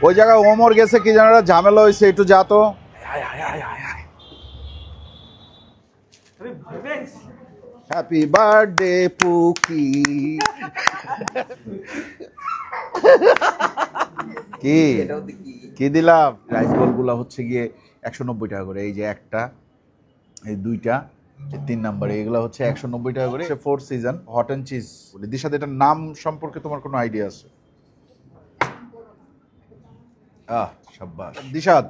ওই জায়গায় ওমর গেছে কি জানা ঝামেলা হয়েছে, একটু যা তো। Happy birthday পুকি। কি কি দিলাম? রাইস বলগুলা হচ্ছে গিয়ে 190 টাকা করে। এই যে একটা, এই দুইটা, 3 নাম্বার, এগুলো হচ্ছে 190 টাকা করে। 4 সিজন হট অ্যান্ড চিজ। দিশাদ, এটার নাম সম্পর্কে তোমার কোনো আইডিয়া আছে? সাব্বাস দিশাদ।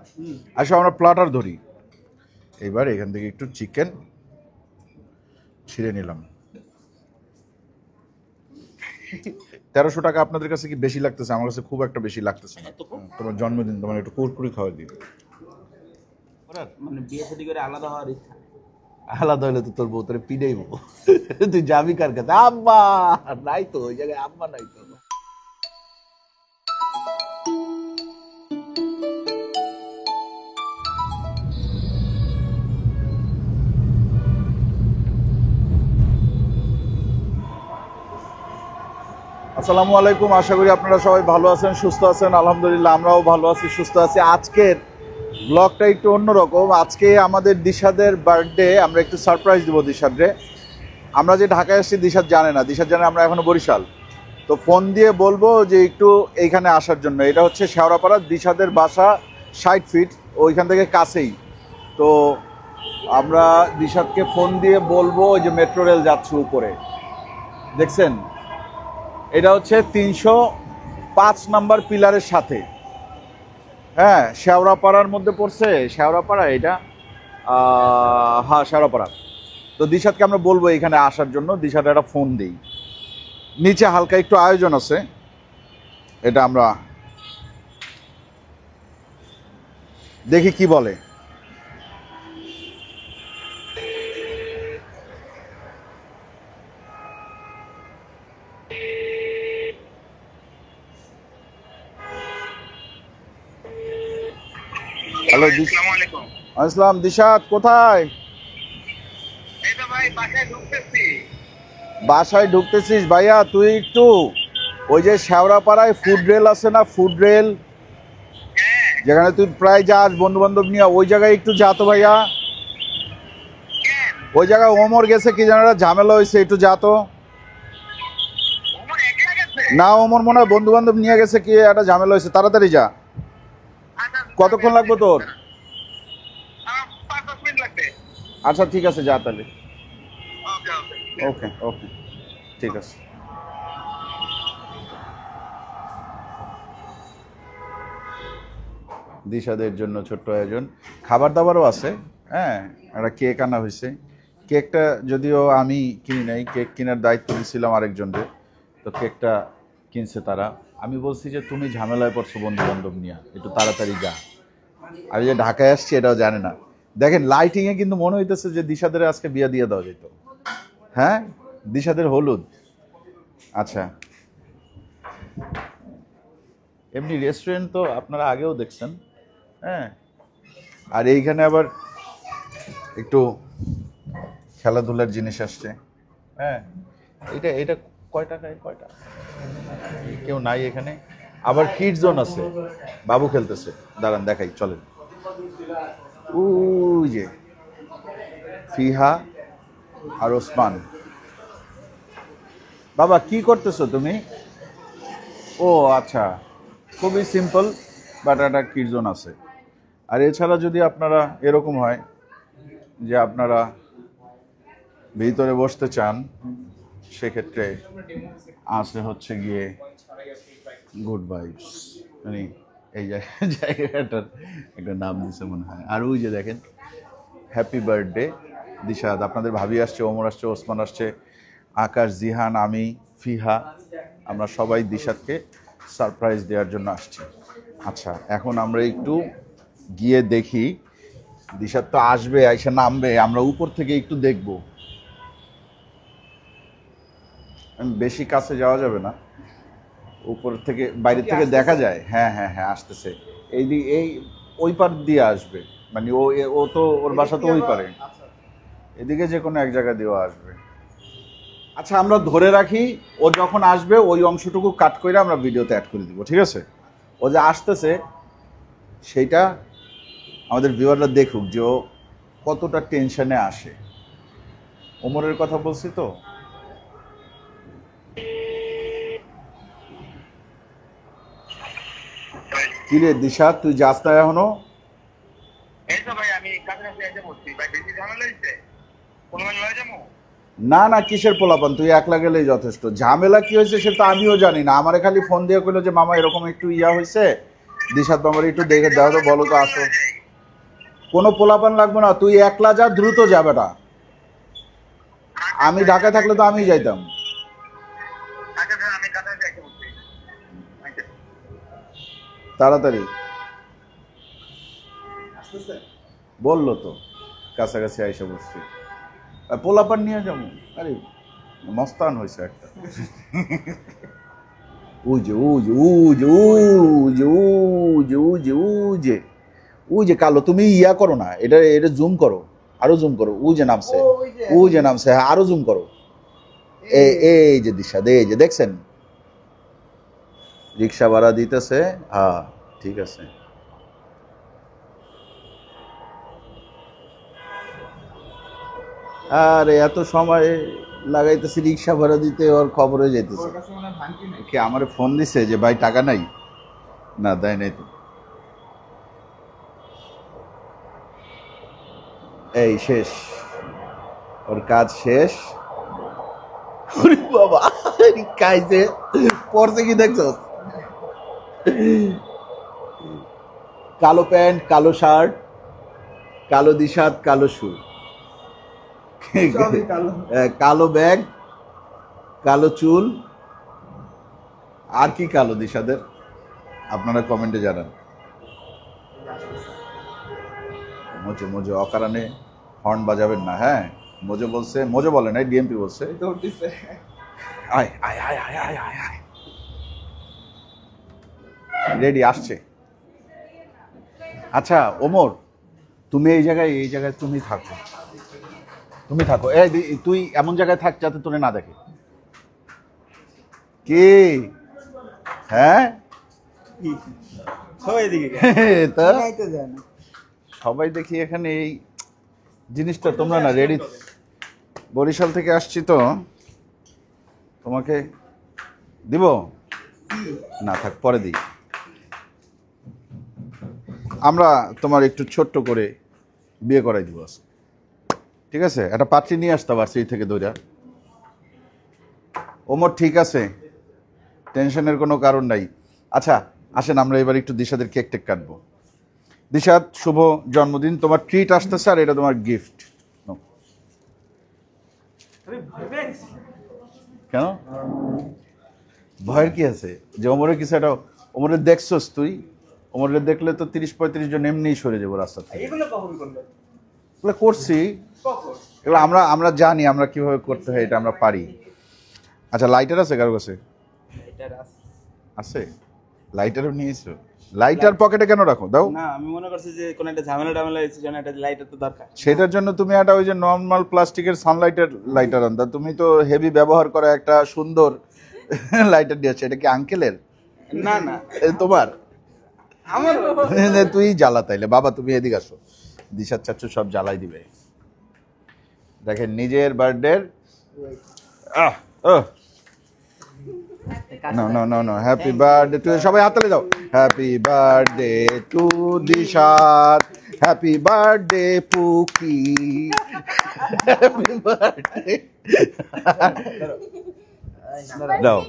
আসো আমরা প্লাটার ধরি। এবার এখান থেকে একটু চিকেন ছিঁড়ে নিলাম। 1300 টাকা আপনাদের কাছে কি বেশি লাগতেছে? আমার কাছে খুব একটা বেশি লাগতেছে না। তোমার জন্মদিন, তোমার একটু কুরকুরি খাওয়া দিই। মানে বিয়ে শাদী করে আলাদা হওয়ার ইচ্ছা। আলাদা হলে তো তোর বউ তোরে পিডাইবো। তুই যাবি কার কাছে? আম্মা নাই তো, ওই জায়গায় আম্মা নাই তো। আসসালামু আলাইকুম, আশা করি আপনারা সবাই ভালো আছেন, সুস্থ আছেন। আলহামদুলিল্লাহ আমরাও ভালো আছি, সুস্থ আছি। আজকের ব্লগটা একটু অন্যরকম। আজকে আমাদের দিশাদের বার্থডে, আমরা একটু সারপ্রাইজ দেবো দিশাদরে। আমরা যে ঢাকায় আসছি দিশাদ জানে না, দিশাদ জানে আমরা এখনো বরিশাল। তো ফোন দিয়ে বলবো যে একটু এইখানে আসার জন্য। এটা হচ্ছে শেওড়াপাড়া, দিশাদের বাসা 60 ফিট ওইখান থেকে কাছেই। তো আমরা দিশাদকে ফোন দিয়ে বলবো যে মেট্রো রেল যাচ্ছে উপরে, দেখছেন? এটা হচ্ছে 305 নাম্বার পিলারের সাথে। হ্যাঁ, শেওড়াপাড়ার মধ্যে পড়ছে। শেওড়াপাড়া এটা, হ্যাঁ শেওড়াপাড়া। তো দিশাদকে আমরা বলবো এখানে আসার জন্য। দিশাদ একটা ফোন দিই। নিচে হালকা একটু আয়োজন আছে, এটা আমরা দেখি কি বলে। হ্যালো, আসসালাম। দিশাদ কোথায়? বাসায় ঢুকতেছিস? ভাইয়া তুই একটু ওই যে শেওড়াপাড়ায় ফুড রেল আছে না, ফুড রেল, যেখানে তুই প্রায় যাস বন্ধু বান্ধব নিয়ে, ওই জায়গায় একটু যা তো ভাইয়া। ওই জায়গায় ওমর গেছে কি জানা ঝামেলা হয়েছে, একটু যা তো। না, ওমর মনে হয় বন্ধু বান্ধব নিয়ে গেছে, কি একটা ঝামেলা হয়েছে, তাড়াতাড়ি যা। কতক্ষণ লাগবে তোর? আচ্ছা ঠিক আছে, যা তাহলে। ওকে ওকে, ঠিক আছে। দিশাদের জন্য ছোট্ট আয়োজন, খাবার দাবারও আছে। হ্যাঁ, একটা কেক আনা হয়েছে। কেকটা যদিও আমি কিনি নাই, কেক কেনার দায়িত্ব দিয়েছিলাম আরেকজনকে। তো কেকটা কিনছে তারা। আমি বলছি যে তুমি ঝামেলায় পড়ছো বন্ধু বান্ধব নিয়ে, একটু তাড়াতাড়ি যা। আমি যে ঢাকায় আসছি এটাও জানে না। দেখেন লাইটিংয়ে কিন্তু মনে হইতেছে যে দিশাদের আজকে বিয়ে দিয়ে দেওয়া যেত। হ্যাঁ, দিশাদের হলুদ। আচ্ছা, এমনি রেস্টুরেন্ট তো আপনারা আগেও দেখছেন। হ্যাঁ, আর এইখানে আবার একটু খেলাধুলার জিনিস আসছে। হ্যাঁ, এটা এটা কয় টাকায়, কয়টা? কেউ নাই এখানে। আবার কিড জোন আছে, বাবু খেলতেছে। দাঁড়ান দেখাই, চলেন। ওই যে ফিহা আর ওসমান। বাবা কি করতেছো তুমি? ও আচ্ছা, খুবই সিম্পল, বাট একটা কিড জোন আছে। আর এছাড়া যদি আপনারা এরকম হয় যে আপনারা ভিতরে বসতে চান, সেক্ষেত্রে আছে হচ্ছে গিয়ে গুড ভাইবস। মানে এই জায়গাটার একটা নাম দিচ্ছে মনে হয়। আর ওই যে দেখেন, হ্যাপি বার্থডে দিশাদ। আপনাদের ভাবি আসছে, ওমর আসছে, ওসমান আসছে, আকাশ, জিহান, আমি, ফিহা, আমরা সবাই দিশাদকে সারপ্রাইজ দেওয়ার জন্য আসছি। আচ্ছা, এখন আমরা একটু গিয়ে দেখি। দিশাদ তো আসবে, আইসা নামবে, আমরা উপর থেকে একটু দেখব। বেশি কাছে যাওয়া যাবে না, উপর থেকে, বাইরে থেকে দেখা যায়। হ্যাঁ হ্যাঁ হ্যাঁ, আসতেছে। এই ওই পার দিয়ে আসবে, মানে ও তো ওর বাসা তো ওই পারে। এদিকে যে কোনো এক জায়গা দিয়েও আসবে। আচ্ছা, আমরা ধরে রাখি, ও যখন আসবে ওই অংশটুকু কাট করে আমরা ভিডিওতে অ্যাড করে দিব, ঠিক আছে? ও যে আসতেছে সেইটা আমাদের ভিউয়াররা দেখুক যে ও কতটা টেনশনে আসে। ওমরের কথা বলছি তো। কি রে দিশা, তুই যাস না এখনো? না না, কিসের পোলাপান, তুই একলা গেলেই যথেষ্ট। ঝামেলা কি হয়েছে সেটা আমিও জানি না, আমারে খালি ফোন দিয়ে কইলো যে মামা এরকম একটু ইয়া হয়েছে, দিশাত মামার একটু দেখে দাও তো, বলো তো আসো। কোনো পোলাপান লাগবে না, তুই একলা যা, দ্রুত যা বেটা। আমি ঢাকায় থাকলে তো আমি যাইতাম। তাড়াতাড়ি বললো তো, কাছাকাছি আইসা বসছি। পোলাপান নিয়ে যাবো, আরে মস্তান হয়েছে একটা। উজে উজে উজে উজে উজে উজে উজে উজে কালো, তুমি ইয়া করো না, এটা এটা জুম করো, আরো জুম করো। উজে নামছে, উজে নামছে, হ্যাঁ আরো জুম করো। এই যে দিশা, এই যে দেখছেন রিক্সা ভাড়া দিতেছে। হ্যাঁ ঠিক আছে। আরে এত সময় লাগাইতেছি রিক্সা ভাড়া দিতে, ওর খবর হয়ে যাইতেছে। কি আমার ফোন দিছে যে ভাই টাকা নাই? না দেয় নাই তো। এই শেষ, ওর কাজ শেষ। ওরে বাবা, কাইছে পরছে কি দেখছস? কালো প্যান্ট, কালো শার্ট, কালো দিশাত, কালো শু, কালো ব্যাগ, কালো চুল। আর কি কালো দিশাদের, আপনারা কমেন্টে জানান। মজো মজো অকারণে হর্ন বাজাবেন না, হ্যাঁ। মজো বলছে, মজো বলে নাই, ডিএমপি বলছে। আয় আয় আয় আয় আয় আয় আয়, রেডি আসছে। আচ্ছা ওমর, তুমি এই জায়গায় তুমি থাকো, তুমি থাকো। এই তুই এমন জায়গায় থাক যাতে তোরে না দেখে। কি হ্যাঁ, তা সবাই দেখি এখানে এই জিনিসটা তোমরা না রেডি। বরিশাল থেকে আসছি তো, তোমাকে দিব না, থাক পরে দিই। আমরা তোমার একটু ছোট্ট করে বিয়ে করাই দিব, ঠিক আছে? একটা পাত্রী নিয়ে আসতে পারছি থেকে দৌড়া। ওমর ঠিক আছে, টেনশনের কোনো কারণ নাই। আচ্ছা আসেন আমরা এবার একটু দিশাদের কেক টেক কাটবো। দিশাদ শুভ জন্মদিন, তোমার ট্রিট আসতেছে, আর এটা তোমার গিফট। কেন ভয়ের কি আছে? যে ওমরের কিছু একটা, ওমরের দেখছস তুই? ওমরের দেখলে তো 30-35 জন এমনিই সরে যাবো রাস্তা থেকে। এগুলো করছি, এগুলো আমরা আমরা জানি আমরা কিভাবে করতে হয়, এটা আমরা পারি। আচ্ছা লাইটার আছে কারো কাছে? আছে, লাইটারও নিয়েছো? লাইটার পকেটে কেন রাখো? দাও না, আমি মনে করছি যে কোন একটা ঝামেলা টামেলা হয়েছে, জন্য একটা লাইটার তো দরকার। সেটার জন্য তুমি একটা ওই যে নর্মাল প্লাস্টিকের সানলাইটের লাইটার আনতা। তুমি তো হেভি ব্যবহার করা একটা সুন্দর লাইটার দিয়েছো। এটা কি আঙ্কেলের? না না, তোমার? আমার তুই জ্বালা তাইলে। বাবা তুমি এদিকে আসো, দিশার চাচ্ছু সব জ্বালাই দিবে। দেখেন নিজের বার্থডের no no no no, happy birthday to, সবাই হাততালি দাও। Happy birthday to Dishat, happy birthday pookie, happy birthday. দাও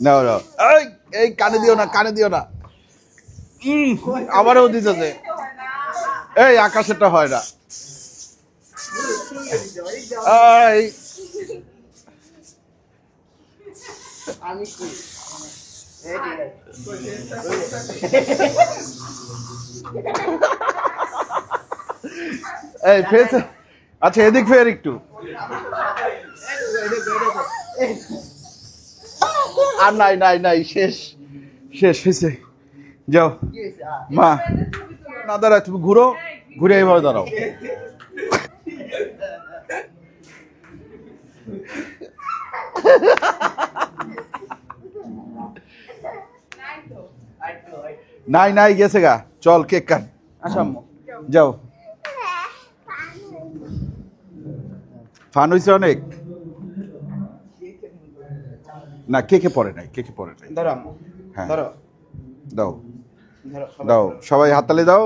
নাও নাও, এই এই কানে দিও না, কানে দিও না। আবারও দিতেছে। এই আকাশেরটা হয় না। এই এই ফেস, আচ্ছা এদিক ফের একটু। আর নাই নাই নাই, শেষ শেষ হয়েছে। যাও মা, না দাঁড়ায়, তুমি ঘুরো, ঘুরে এইভাবে দাঁড়াও। নাই নাই গেছে গা, চল কেক কাট, আসো আম্মু। যাও। ফান হয়েছে অনেক না, কেকে পড়ে নাই, কেকে পড়ে নাই। ধরো আম্মু, হ্যাঁ ধরো দাও ধরো সবাই দাও, ধরো। সবাই হাততালি দাও,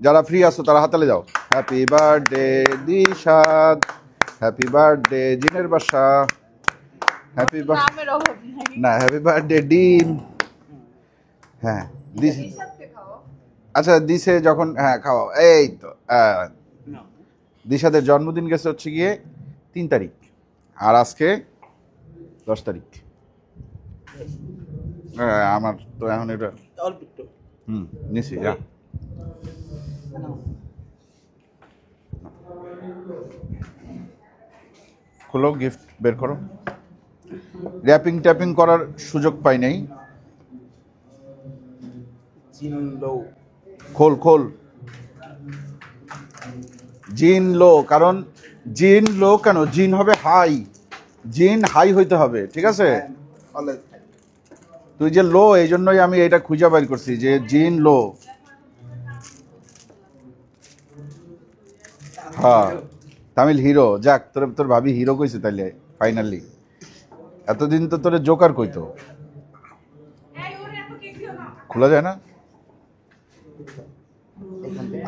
যারা ফ্রি আছো তারা হাততালি দাও। হ্যাপি বার্থডে দিশাদ, হ্যাপি বার্থডে জিনের বাসা, হ্যাপি নামের অভাব নাই। না হ্যাপি বার্থডে ডিম। হ্যাঁ দিস, সাথে খাও। আচ্ছা দিছে যখন, হ্যাঁ খাওয়াও। এই তো নাও। দিশাদের জন্মদিন গেছে হচ্ছে গিয়ে 3 তারিখ, আর আজকে 10 তারিখ। আমার তো এখন এটা অল্প একটু নিছি যা। নাও। খোলো, গিফট বের করো। র্যাপিং ট্যাপিং করার সুযোগ পাই নাই। জিনলো খোল খোল। জিন লো, কারণ জিন লো কেন, জিন হবে হাই, জিন হাই হইতে হবে, ঠিক আছে? অলওয়েজ তুই যে লো, এই জন্যই আমি এটা খুঁজে বের করছি যে জিন লো। হ্যাঁ তামিল হিরো, যাক তোর তোর ভাবি হিরো কইছে তাইলে ফাইনালি। এতদিন তো তোরে জোকার কইতো। খোলা যায় না?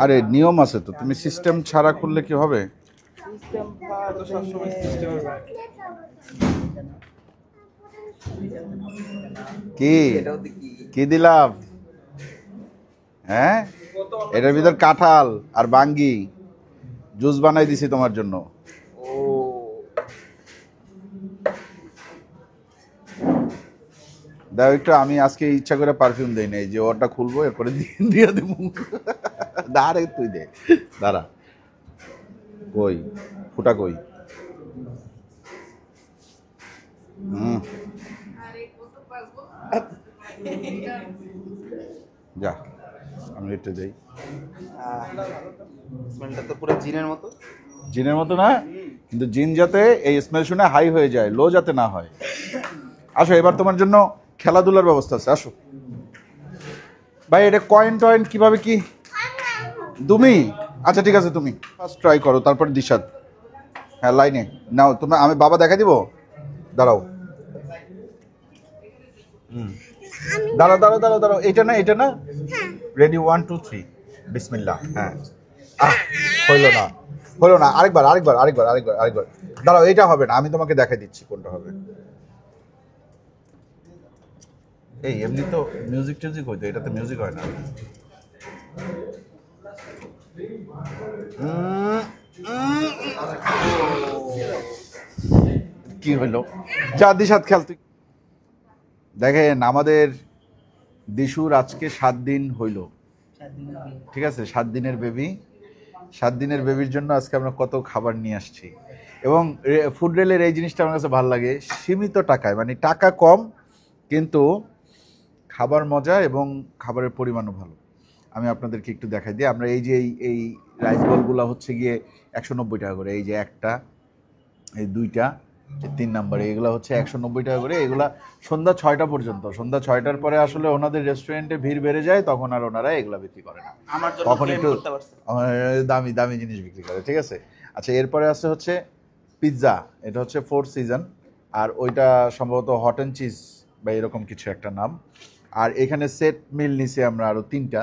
আরে নিয়ম আছে তো, তুমি সিস্টেম ছাড়া খুললে কি হবে? সিস্টেম তো সবসময় সিস্টেমের বাইরে। কি এটাও দেখি কি দিলাম? হ্যাঁ এটার ভিতর কাঁঠাল আর বাঙ্গি জুস বানাই দিছি তোমার জন্য। ও দাও একটু, আমি আজকে ইচ্ছা করে পারফিউম দেই নাই যে ওটা খুলবো এরপরে দিয়ে দেবো। দাঁড়ে তুই দে, দাঁড়া। কই ফুটা কই? আরে কত পারবো। যা আমি একটু দেই। স্মেলটা তো পুরো জিনের মতো। জিনের মতো না, কিন্তু জিন যাতে এই স্মেল শুনে হাই হয়ে যায়, লো যাতে না হয়। আসো এবার তোমার জন্য খেলাধুলার ব্যবস্থা আছে, আসো। ভাই এটা কয়েন টয়েন কিভাবে কি তুমি? আচ্ছা ঠিক আছে, তুমি ফার্স্ট ট্রাই করো, তারপর দিশাদ। হ্যাঁ লাইনে নাও তুমি, আমি বাবা দেখা দিব। দাঁড়াও, দাঁড়াও দাঁড়াও দাঁড়াও দাঁড়াও, এটা না এটা না। রেডি 1 2 3 বিসমিল্লাহ। হ্যাঁ হইলো না, হইলো না, আরেকবার আরেকবার আরেকবার আরেকবার আরেকবার। দাঁড়াও, এটা হবে না, আমি তোমাকে দেখাই দিচ্ছি কোনটা হবে। এই এমনি তো মিউজিক টিউজিক হইতো, এটাতে মিউজিক হয় না। কি হইলো? যা দিশাদ খেল তুই। দেখেন আমাদের দিশুর আজকে 7 দিন হইল, ঠিক আছে? 7 দিনের বেবি, 7 দিনের বেবির জন্য আজকে আমরা কত খাবার নিয়ে আসছি। এবং ফুড রেলের এই জিনিসটা আমার কাছে ভালো লাগে, সীমিত টাকায়, মানে টাকা কম কিন্তু খাবার মজা এবং খাবারের পরিমাণও ভালো। আমি আপনাদেরকে একটু দেখাই দিই। আমরা এই যে এই রাইস বলগুলো হচ্ছে গিয়ে 190 টাকা করে, এই যে একটা, এই দুইটা, 3 নম্বরে এগুলো হচ্ছে 190 টাকা করে। এগুলা সন্ধ্যা 6টা পর্যন্ত, সন্ধ্যা 6টার পরে আসলে ওনাদের রেস্টুরেন্টে ভিড় বেড়ে যায়, তখন আর ওনারা এগুলা বিক্রি করে না, আমার জন্য তখন claim একটু করতে পারছে। দামি দামি জিনিস বিক্রি করে, ঠিক আছে? আচ্ছা এরপরে আছে হচ্ছে পিৎজা, এটা হচ্ছে 4 সিজন, আর ওইটা সম্ভবত হট অ্যান্ড চিজ বা এরকম কিছু একটা নাম। আর এখানে সেট মিল নিছি আমরা আরও 3টা।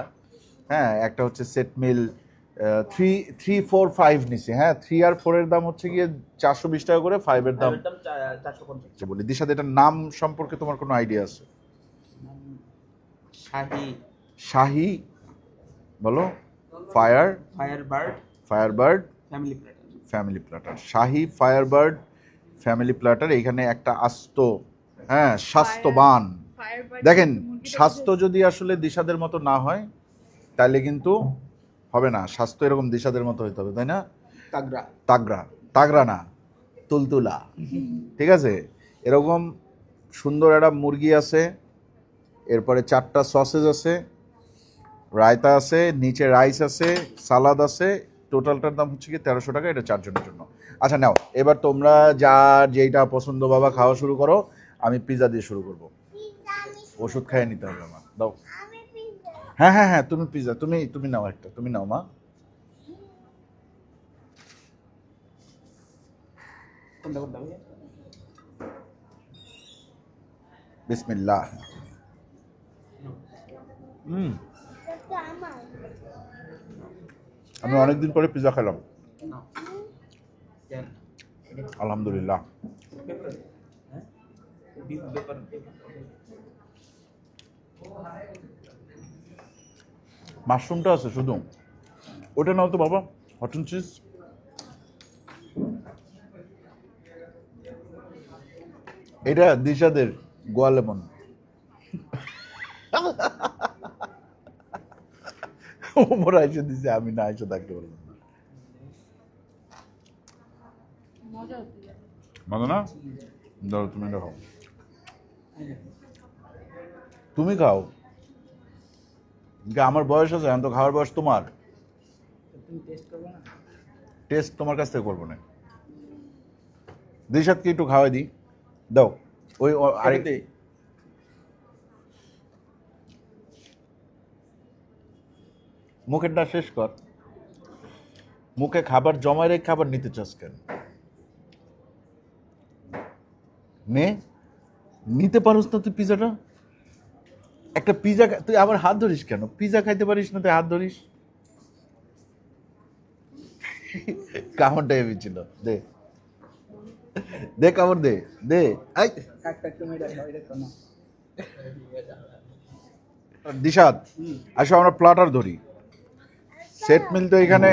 হ্যাঁ একটা হচ্ছে সেট মিল 3 4 5 নিছি। হ্যাঁ 3 আর 4 এর দাম হচ্ছে গিয়ে 420 টাকা করে, 5 এর দাম। এর দাম 450। বলি দিশাদ, এটার নাম সম্পর্কে তোমার কোনো আইডিয়া আছে? শাহি শাহি বলো, fire firebird firebird family platter. Family platter, শাহি ফায়ারবার্ড ফ্যামিলি প্ল্যাটার। এইখানে একটা আস্ত, হ্যাঁ স্বাস্থ্যবান। দেখেন স্বাস্থ্য যদি আসলে দিশাদের মতো না হয় তাহলে কিন্তু হবে না, স্বাস্থ্য এরকম দিশাদের মতো হইতে হবে, তাই না? তাগরা তাগরা, তাগরা না, তুলতুলা, ঠিক আছে? এরকম সুন্দর একটা মুরগি আছে, এরপরে 4টা সসেজ আছে, রায়তা আছে, নিচে রাইস আছে, সালাদ আছে। টোটালটার দাম হচ্ছে কি 1300 টাকা, এটা 4 জনের জন্য। আচ্ছা নাও এবার তোমরা যার যেইটা পছন্দ বাবা খাওয়া শুরু করো, আমি পিৎজা দিয়ে শুরু করব। ওষুধ খাইয়ে নিতে হবে আমার, দাও। হ্যাঁ হ্যাঁ হ্যাঁ, তুমি পিজা, তুমি তুমি নাও একটা, তুমি নাও মা। কোনটা কোনটা ভাইয়া? বিসমিল্লাহ। আমি অনেকদিন পরে পিজা খেলাম, না কেন আলহামদুলিল্লাহ। পেপার হ্যাঁ বিফ পেপার মাশরুমটা আছে শুধু, ওটা নাও তো বাবা, হট অ্যান্ড চিজ। এটা দিশাদের গোয়া লেমন। ওমর আইসে দিছে, আমি না আইসে থাকতে পারবো না। মজা হচ্ছে। ভালো না? ধরো তুমি এটা খাও, তুমি খাও। আমার বয়স আছে, আমি তো খাওয়ার বয়স তোমার। তুমি টেস্ট করবে না? টেস্ট তোমার কাছ থেকে করবো না। দিশাদকে একটু খাওয়াই দিই, দাও। ওই আরেক আরেকটাই মুখেরটা শেষ কর, মুখে খাবার জমায় রেখে খাবার নিতে চাস কেন? নে, নিতে পারোস না তুই পিজাটা? একটা পিজা তুই আবার হাত ধরিস কেন? পিজা খাইতে পারিস না তুই হাত ধরিস? কামড়টা হেভি ছিল, দে দে, কামড় দে, দে। আই একটা তুমি এটা খাও, এটা খাও না। দিশাদ, আসো আমরা প্লাটার ধরি। সেট মিল তো এখানে।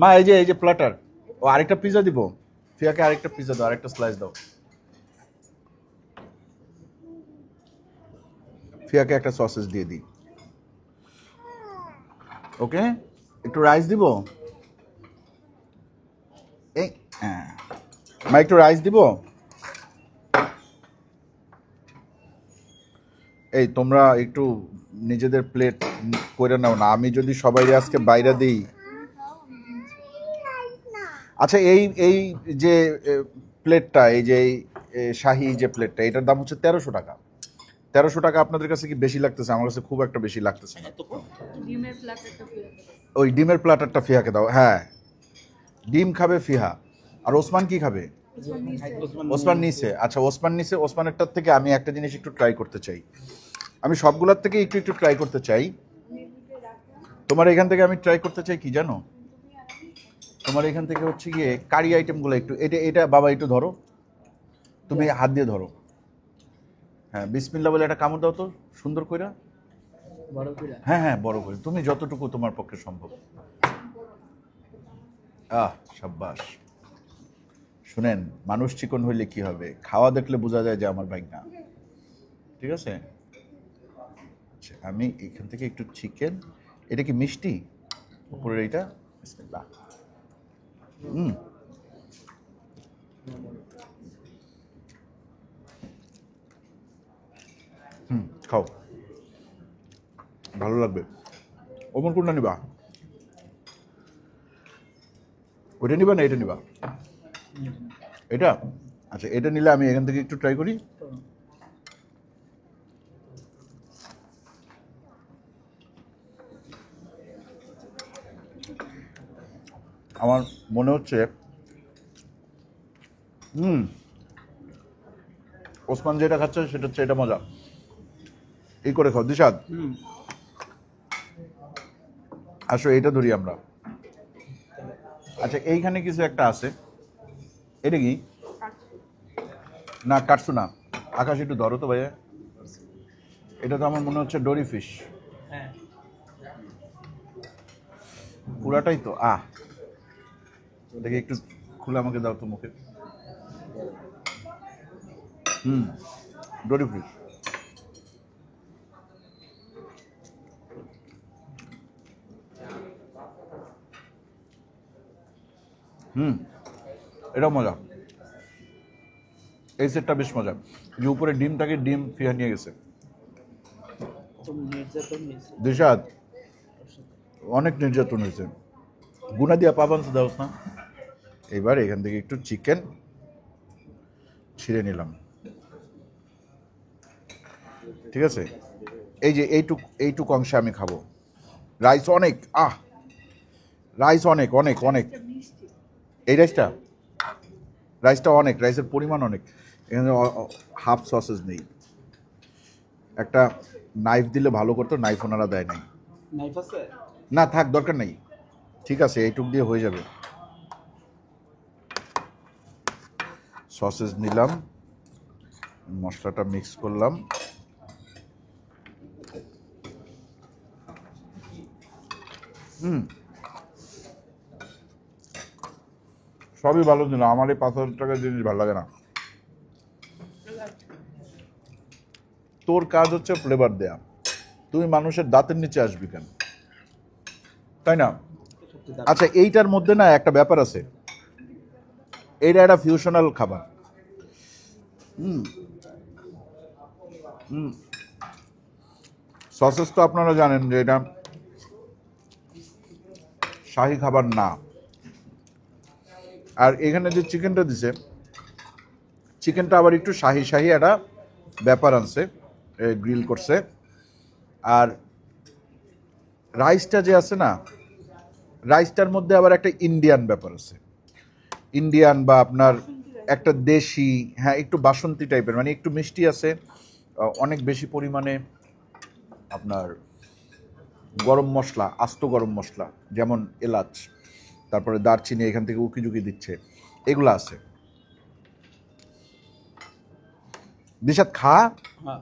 মা এই যে প্লাটার, ও আরেকটা পিজা দিব। ফিয়াকে আরেকটা পিজা দাও, আরেকটা স্লাইস দাও। ফিয়াকে একটা সসেস দিয়ে দিই। ওকে, একটু রাইস দিব। এই হ্যাঁ, মা একটু রাইস দিব। এই তোমরা একটু নিজেদের প্লেট করে নাও না, আমি যদি সবাই আজকে বাইরে দিই। আচ্ছা, এই এই যে প্লেটটা, এই যে শাহি যে প্লেটটা, এটার দাম হচ্ছে 1300 টাকা। 1300 টাকা আপনাদের কাছে কি বেশি লাগতেছে? আমার কাছে খুব একটা বেশি লাগতেছে না। এত কম? ডিমের প্ল্যাটারটা ফেলে দেবো। ওই ডিমের প্লাটারটা ফিহাকে দাও। হ্যাঁ, ডিম খাবে ফিহা, আর ওসমান কি খাবে? ওসমান নিচে। আচ্ছা, ওসমান নিচে। ওসমানেরটার থেকে আমি একটা জিনিস একটু ট্রাই করতে চাই। আমি সবগুলোর থেকে একটু একটু ট্রাই করতে চাই। তোমার এখান থেকে আমি ট্রাই করতে চাই কি জানো? তোমার এখান থেকে হচ্ছে গিয়ে কারি আইটেমগুলো একটু, এটা এটা বাবা একটু ধরো, তুমি হাত দিয়ে ধরো। হ্যাঁ, বিসমিল্লাহ বলে একটা কামড় দাও তো সুন্দর কইরা। বড় করে হ্যাঁ হ্যাঁ, বড় করে, তুমি যতটুকু তোমার পক্ষে সম্ভব। সাব্বাস। শুনেন, মানুষ চিকন হইলে কি হবে? খাওয়া দেখলে বোঝা যায় যে আমার ভাই না। ঠিক আছে, আচ্ছা, আমি এখান থেকে একটু চিকেন। এটা কি মিষ্টি উপরের এইটা? বিসমিল্লাহ। খাও, ভালো লাগবে। ওমন কোনটা নিবা? ওইটা নিবা না এটা নিবা? এটা? আচ্ছা, এটা নিলে আমি এখান থেকে একটু ট্রাই করি। আমার মনে হচ্ছে ওসমান যেটা খাচ্ছে সেটা হচ্ছে এটা মজা। এই করে খাও দিশাদ। আসো এইটা ধরি আমরা। আচ্ছা, এইখানে কিছু একটা আছে, এটা কি? না, কাটছু না। আকাশ একটু ধরো তো ভাইয়া। এটা তো আমার মনে হচ্ছে ডোরি ফিশ। হ্যাঁ পুরাটাই তো। দেখি একটু খুলে আমাকে দাও তো মুখে। ডোরি ফিশ। এটাও মজা। এই সেটটা বেশ মজা, যে উপরে ডিমটাকে ডিম ফিয়া নিয়ে গেছে। খুব নির্যাতন হয়েছে। দিশাদ, অনেক নির্যাতন হয়েছে। গুনা দিয়া পাবান্স দাওস না। এবার এখান থেকে একটু চিকেন ছিঁড়ে নিলাম, ঠিক আছে? এই যে এইটুক অংশে আমি খাবো। রাইস অনেক, রাইস অনেক অনেক অনেক। এই রাইসটা অনেক, রাইসের পরিমাণ অনেক। এখানে হাফ সসেস নেই। একটা নাইফ দিলে ভালো করতো, নাইফ ওনারা দেয় নাই। নাইফ আছে? না থাক, দরকার নেই, ঠিক আছে, এইটুক দিয়ে হয়ে যাবে। সসেস নিলাম, মশলাটা মিক্স করলাম। সবই ভালো ছিল, আমার এই 5,000 টাকার জিনিস ভালো লাগে না। তোর কাজ হচ্ছে ফ্লেভার দেয়া, তুই মানুষের দাঁতের নিচে আসবি কেন, তাই না? আচ্ছা, এইটার মধ্যে না একটা ব্যাপার আছে, এইটা একটা ফিউশনাল খাবার। সসেস তো আপনারা জানেন যে এটা শাহী খাবার না। আর এখানে যে চিকেনটা দিছে, চিকেনটা আবার একটু শাহী শাহী একটা ব্যাপার আনছে, গ্রিল করছে। আর রাইসটা যে আছে না, রাইসটার মধ্যে আবার একটা ইন্ডিয়ান ব্যাপার আছে, ইন্ডিয়ান বা আপনার একটা দেশি, হ্যাঁ একটু বাসন্তী টাইপের, মানে একটু মিষ্টি আছে, অনেক বেশি পরিমাণে আপনার গরম মশলা, আস্ত গরম মশলা, যেমন এলাচ, তারপরে দারচিনি এখান থেকে উকিঝুঁকি দিচ্ছে, এগুলো আছে। দিশাত খা। হ্যাঁ।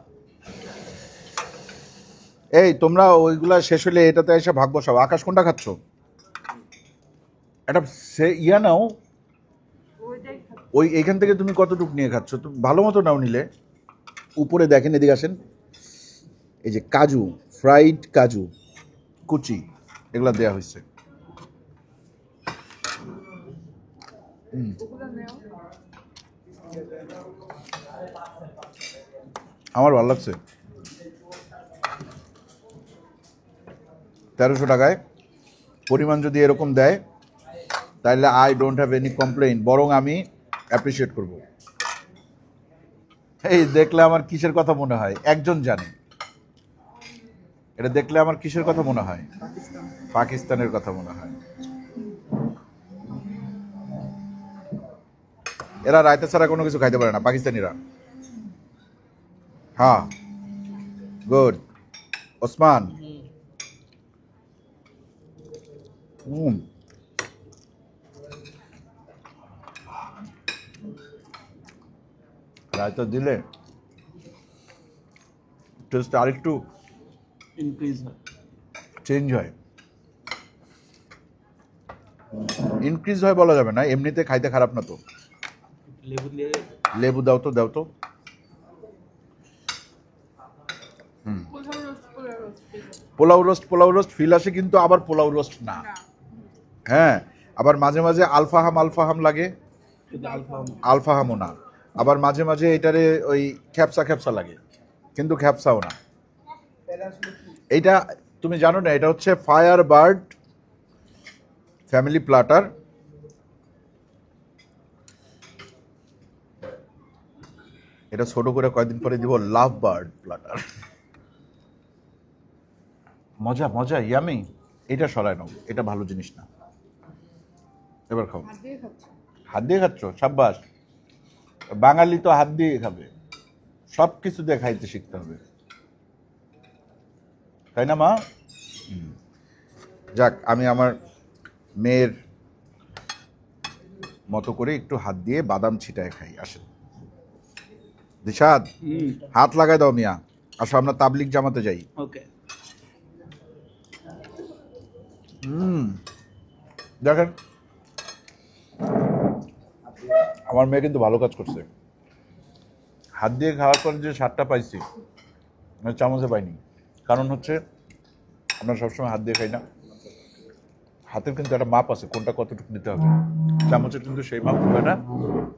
এই তোমরা ওইগুলা শেষ হলে এটাতে এসে ভাগ বসাও। আকাশ কোনটা খাচ্ছ? এটা সে ইয়া নাও, ওই এখান থেকে তুমি কতটুকু নিয়ে খাচ্ছ? তুমি ভালো মতো নাও, নিলে উপরে দেখেন, এদিকে আসেন, এই যে কাজু, ফ্রাইড কাজু কুচি, এগুলা দেয়া হয়েছে। আমার ভালো লাগছে। 1300 টাকায় পরিমাণ যদি এরকম দেয়, তাহলে I don't have any complain, বরং আমি অ্যাপ্রিসিয়েট করব। এই দেখলে আমার কিসের কথা মনে হয় একজন জানে, এটা দেখলে আমার কিসের কথা মনে হয়? পাকিস্তানের কথা মনে হয়। এরা রায়তা ছাড়া কোনো কিছু খাইতে পারে না পাকিস্তানিরা। হ্যাঁ, গুড ওসমান। রায়তা দিলে টেস্ট আরেকটু ইনক্রিজ হয়। চেঞ্জ হয়। ইনক্রিজ হয় বলা যাবে না, এমনিতে খাইতে খারাপ না তো। লেবু দিয়ে লেবু দাও তো, দাও তো। পোলাও রোস্ট ফিল আসে, কিন্তু আবার পোলাও রোস্ট না। হ্যাঁ, আবার মাঝে মাঝে আলফাহাম লাগে, আলফাহামও না। আবার মাঝে মাঝে এটারে ওই খ্যাপসা লাগে, কিন্তু খ্যাপসাও না। এইটা তুমি জানো না, এটা হচ্ছে ফায়ার বার্ড ফ্যামিলি প্ল্যাটার। এটা ছোট করে কয়েকদিন পরে দিব লাভ বার্ড প্ল্যাটার। মজা মজা, ইয়ামি। এটা সরায় নাও, এটা ভালো জিনিস না। এবার খাও। হাত দিয়ে খাচ্ছ? সাব্বাস, বাঙালি তো হাত দিয়ে খাবে, সব কিছু দিয়ে খাইতে শিখতে হবে, তাই না মা? যাক, আমি আমার মেয়ের মতো করে একটু হাত দিয়ে বাদাম ছিটায় খাই। আসেন দিশাদ, হাত লাগাই দাও মিয়া, আসো আমরা তাবলিগ জামাতে যাই। ওকে। দেখেন, আমার মেয়ে কিন্তু ভালো কাজ করছে। হাত দিয়ে খাওয়ার পর যে স্বাদটা পাইছি, চামচে পাইনি। কারণ হচ্ছে আমরা সবসময় হাত দিয়ে খাই না, হাতের কিন্তু একটা মাপ আছে, কোনটা কতটুকু নিতে হবে। চামচের কিন্তু সেই মাপ এটা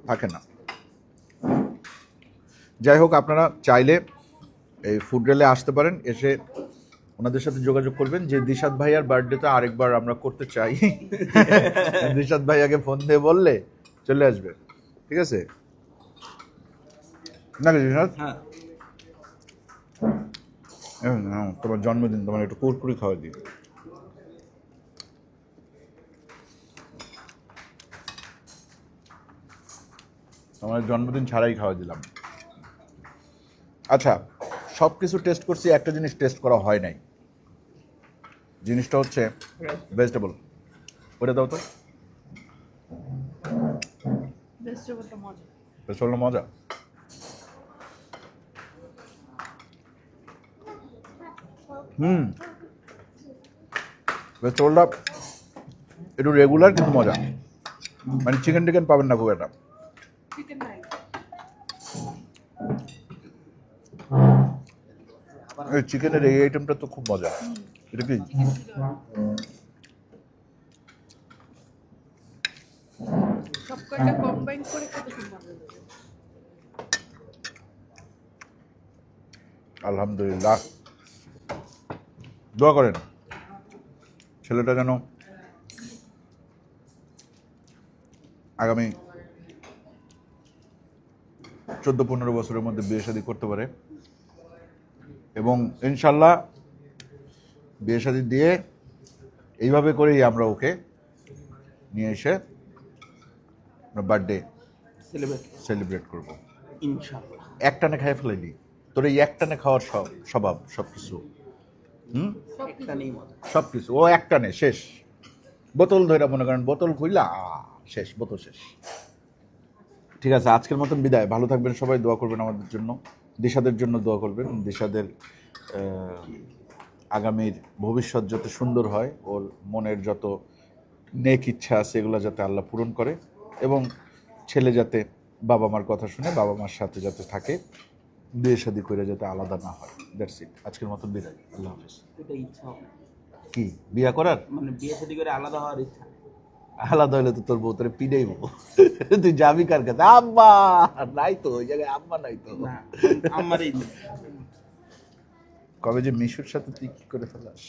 থাকে না। যাই হোক, আপনারা চাইলে এই ফুড রেলে আসতে পারেন, এসে ওনাদের সাথে যোগাযোগ করবেন যে দিশাদ ভাইয়ার বার্থডেটা আরেকবার আমরা করতে চাই। দিশাদ ভাইয়াকে ফোন দিয়ে বললে চলে আসবে, ঠিক আছে নাকি দিশাদ? হ্যাঁ। তোমার জন্মদিন, তোমার একটু কুরকুরি খাওয়া দিই। আমার জন্মদিন ছাড়াই খাওয়া দিলাম। আচ্ছা, সব কিছু টেস্ট করছি, একটা জিনিস টেস্ট করা হয় নাই। জিনিসটা হচ্ছে ভেজিটেবল। ওটা দাও তো। ভেজিটেবলটা মজা। ভেজিটেবল মজা। ভেজিটেবলটা একটু রেগুলার কিন্তু মজা। মানে চিকেন টিকেন পাবেন না খুব একটা। চিকেন নাই। এই চিকেনের এই আইটেমটা তো খুব মজা। এটা কি? সব কয়টা কম্বাইন করে খেতে খুব মজা লাগে। আলহামদুলিল্লাহ, দোয়া করেন ছেলেটা যেন আগামী 14-15 বছরের মধ্যে বিয়ে শাদী করতে পারে, এবং ইনশাল্লাহ বিয়ে শাদী দিয়ে এইভাবে করেই আমরা ওকে নিয়ে এসে বার্থডে সেলিব্রেট করব। ইনশাআল্লাহ। একটানে খাই ফেলাইলি, তোর এই একটানে খাওয়ার স্বভাব সবকিছু। একটা নেই মজা। সবকিছু ও একটানে শেষ। বোতল ধরে মনে করেন, বোতল খুইলা শেষ, বোতল শেষ। ঠিক আছে, আজকের মতন বিদায়। ভালো থাকবেন সবাই, দোয়া করবেন আমাদের জন্য, দিশাদের জন্য দোয়া করবেন। দিশাদের আগামীর ভবিষ্যৎ যাতে সুন্দর হয়, ওর মনের যত নেক ইচ্ছা আছে এগুলো যাতে আল্লাহ পূরণ করে, এবং ছেলে যাতে বাবা মার কথা শুনে বাবা মার সাথে যাতে থাকে, বিয়ে শাদী করে যাতে আলাদা না হয়। দ্যাটস ইট, আজকের মতন বিদায়। আল্লাহ হাফেজ। এটা ইচ্ছা হবে। কি বিয়া করার? মানে বিয়ে শাদী করে আলাদা হওয়ার ইচ্ছা। আলাদা হলে তো তোর বউ তোরে পিডাইব। তুই যাবি কার কাছে? আম্মা নাই তো, ওই জায়গায় আম্মা নাই তো। না, আমারই কবে যে মিশুর সাথে তুই কি করে ফেলাস?